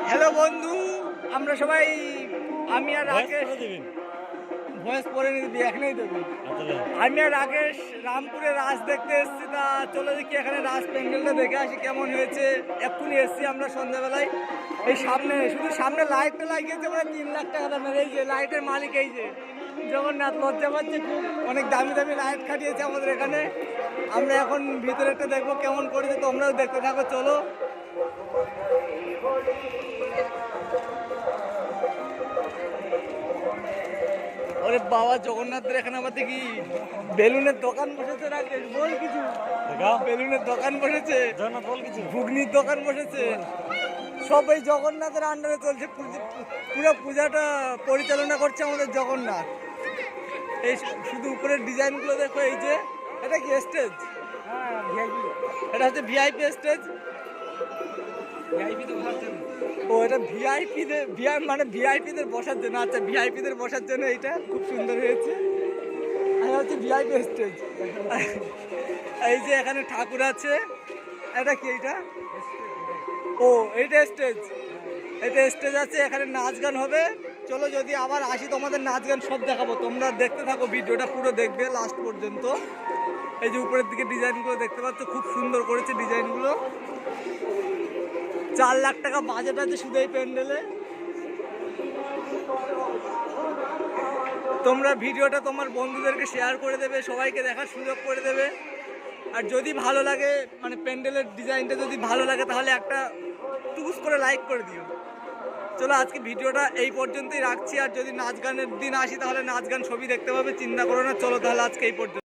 Hello বন্ধু, আমরা সবাই, আমি আর রাকেশ, ভয়েস পরে নিবি এখানেই দেবো। আমি আর রাকেশ রামপুরে রাস দেখতে এসেছি। তা চলে দেখি এখানে রাস প্যান্ডেলটা দেখে আসি কেমন হয়েছে। এক্ষুনি এসেছি আমরা সন্ধ্যাবেলায়। এই সামনে, শুধু সামনে লাইটটা লাগিয়েছে মানে 3 লাখ টাকা দামের। এই যে লাইটের মালিক, এই যে জগন্নাথ, লজ্জা পাচ্ছে খুব, অনেক দামি দামি লাইট খাটিয়েছে আমাদের এখানে। আমরা এখন ভিতরেরটা দেখবো কেমন করেছে, তোমরাও দেখতে থাকো, চলো। ওরে বাবা, জগন্নাথের এখানে আবার দেখি বেলুনের দোকান বসেছে। রাকেশ বল কিছু। বেলুনের দোকান বসেছে, ঘুগনির দোকান বসেছে, সব এই জগন্নাথের আন্ডারে চলছে। পুরো পূজাটা পরিচালনা করছে আমাদের জগন্নাথ। এই শুধু উপরের ডিজাইনগুলো দেখো। এই যে এটা কি স্টেজ? এটা হচ্ছে ভিআইপি স্টেজ। ও, এটা ভিআইপিদের, মানে ভিআইপিদের বসার জন্য। আচ্ছা, ভিআইপিদের বসার জন্য এইটা খুব সুন্দর হয়েছে। আর হচ্ছে ভিআইপি স্টেজ। এই যে এখানে ঠাকুর আছে। এটা কি? এইটা ও, এইটা স্টেজ। এটা স্টেজ আছে, এখানে নাচ গান হবে। চলো, যদি আবার আসি তোমাদের নাচ গান সব দেখাবো, তোমরা দেখতে থাকো, ভিডিওটা পুরো দেখবে লাস্ট পর্যন্ত। এই যে উপরের দিকে ডিজাইনগুলো দেখতে পাচ্ছ, খুব সুন্দর করেছে ডিজাইনগুলো। 4 লাখ টাকা বাজেট আছে শুধু এই প্যান্ডেলে। তোমরা ভিডিওটা তোমার বন্ধুদেরকে শেয়ার করে দেবে, সবাইকে দেখার সুযোগ করে দেবে। আর যদি ভালো লাগে, মানে প্যান্ডেলের ডিজাইনটা যদি ভালো লাগে, তাহলে একটা টুকুস করে লাইক করে দিও। চলো, আজকে ভিডিওটা এই পর্যন্তই রাখছি। আর যদি নাচ গানের দিন আসি, তাহলে নাচ গান ছবি দেখতে পাবে, চিন্তা করো না। চলো তাহলে আজকে এই পর্যন্ত।